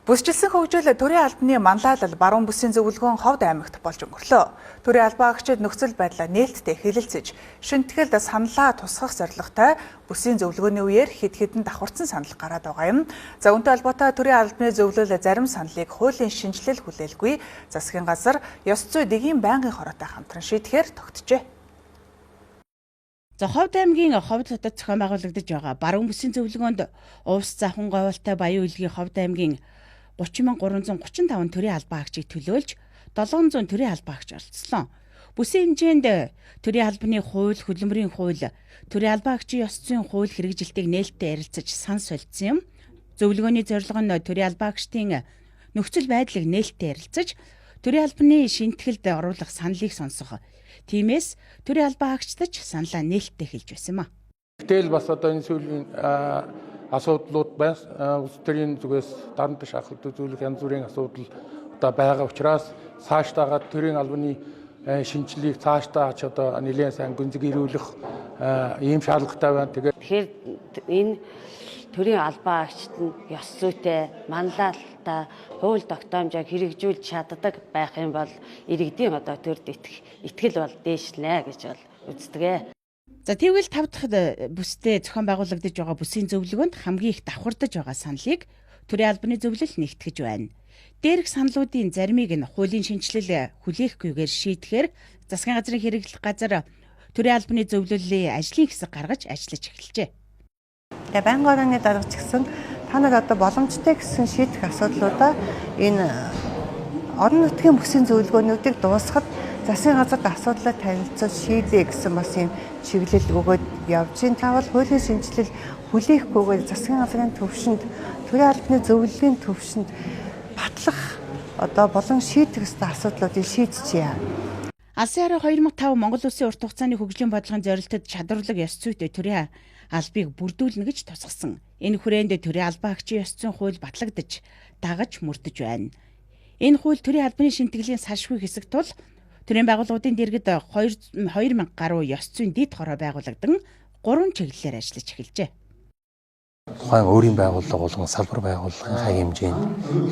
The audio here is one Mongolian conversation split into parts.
Бүсчилсэн хөгжил төрийн албаны манлайлал баруун бүсийн зөвлөгөөн Ховд аймагт болж өнгөрлөө. Төрийн албаагчид нөхцөл байдлаа нээлттэй хэлэлцэж, шинтгэлд саналаа тусгах зорилготой бүсийн зөвлөгөөний үеэр хэд хэдэн давхарцсан санал гараад байгаа юм. За үүнтэй холбоотой төрийн албаны зөвлөл зарим саналыг хуулийн шинжилэл хүлээлгүй. Засгийн газар ёс зүй дэгийн байнгын хороотой хамтран шийдэхээр тогтжээ. За Ховд аймгийн Ховд хотод зохион байгуулагдаж байгаа баруун бүсийн зөвлөгөөнд Увс Завхан Говьлтай Баян Үйлгийн Ховд аймгийн 30,335 төрийн албаагчийг төлөөлж 700 төрийн албаагч оролцсон. Бүсийн хэмжээнд төрийн албаны хууль, хөдөлмөрийн хууль, төрийн албаагчийн ёс зүйн хууль хэрэгжилтийг нээлттэй ярилцаж сан солилцсон юм. Зөвлөгөөний зорилго нь төрийн албаагчдын нөхцөл байдлыг нээлттэй ярилцаж, төрийн албаны шинэтгэлд оруулах саналыг сонсох. Тиймээс төрийн албаагчдад саналаа нээлттэй хэлж байсан юм а. Гэтэл бас одоо энэ сүүлийн асуудлууд байна. Улс төрийн зүгээс дарамт шахалт үзүүлэх янз бүрийн асуудал одоо байгаа учраас цаашдаа төрийн албаны шинжилгээг цаашдаа одоо нэлээд сайн гүнзгий ирүүлэх ийм шаардлагатай байна. Тэгэхээр энэ төрийн албаагчид нь ёс зүйтэй, манлайлалтай, хууль тогтоомжийг хэрэгжүүлж чаддаг байх юм бол иргэдийн одоо төрд итгэл бол дээшлэнэ гэж бол үздэг. За тэгвэл 5 дахь бүстэй зохион байгуулагдаж байгаа бүсийн зөвлөгөөнд хамгийн их давхардаж байгаа саналыг төрийн албаны зөвлөл нэгтгэж байна. Дээрх саналуудын заримыг нь хуулийн шинжилэл хүлээхгүйгээр шийдэхээр засгийн газрын хэрэглэх газар төрийн албаны зөвлөлийн ажлын хэсэг гаргаж ажиллаж эхэлжээ. Тэгээ байнгын орооны дарга ч гэсэн та нар одоо боломжтой гэсэн шийдэх асуудлуудаа энэ орон нутгийн бүсийн зөвлөгөөнүүдийг дуусгахад засгийн газарт асуудлаа танилцуулж шийдээ гэсэн бас юм чиглэл өгөөд явж байна. Тавал хуулийн шинжилэл хүлээхгүйгээр засгийн газрын төвшөнд төрийн албаны зөвлөлийн төвшөнд батлах одоо болон шийдэх ёстой асуудлуудыг шийдчихье. Алсын хараа 2005 Монгол Улсын урт хугацааны хөгжлийн бодлогын зорилтод чадварлаг ёс зүйтэй төрийн албыг бүрдүүлнэ гэж тусгасан. Энэ хүрээнд төрийн албаагчийн ёс зүйн хууль батлагдаж, дагаж мөрдөж байна. Энэ хууль төрийн албаны шинтгэлийн салшгүй хэсэг тул төрийн байгууллагуудын дэргэд 2000 гаруй ёс зүйн дэд хороо байгуулагдсан 3 чиглэлээр ажиллаж эхэлжээ. Тухайн өөрийн байгууллага болон салбар байгууллагын хэмжээнд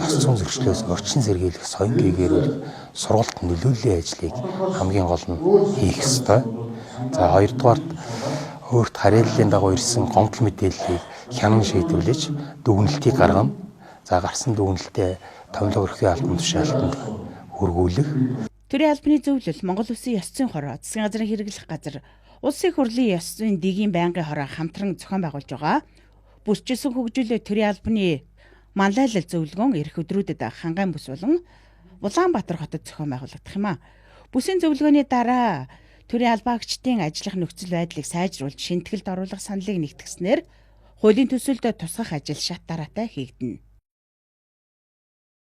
ёс зүйн зөрчлөөс орчин сэргийлэх соён гээгээрүүл сургалт нөлөөллийн ажлыг хамгийн гол нь хийх ёстой. За хоёрдугаарт өөрт харьяаллын дагуу ирсэн гомдол мэдээллийг хянан шийдвэрлэж дүгнэлтийг гаргана. За гарсан дүгнэлтээ томилго өрхийн албан тушаалтанд өргүүлэх. Төрийн албаны зөвлөл Монгол Улсын ёс зүйн хороо, засгийн газрын хэрэглэх газар, улсын хурлын ёс зүйн дэгийн байнгын хороо хамтран зохион байгуулж байгаа. Бүсчилсэн хөгжил төрийн албаны манлайлал зөвлөгөөн эх өдрүүдэд Хангайн бүс болон Улаанбаатар хотод зохион байгуулагдах юм а. Бүсийн зөвлөгөөний дараа төрийн албаагчдын ажиллах нөхцөл байдлыг сайжруулж шинэтгэлд оруулах саналыг нэгтгэснээр хуулийн төсөлд тусгах ажил шат дараатай хийгдэнэ.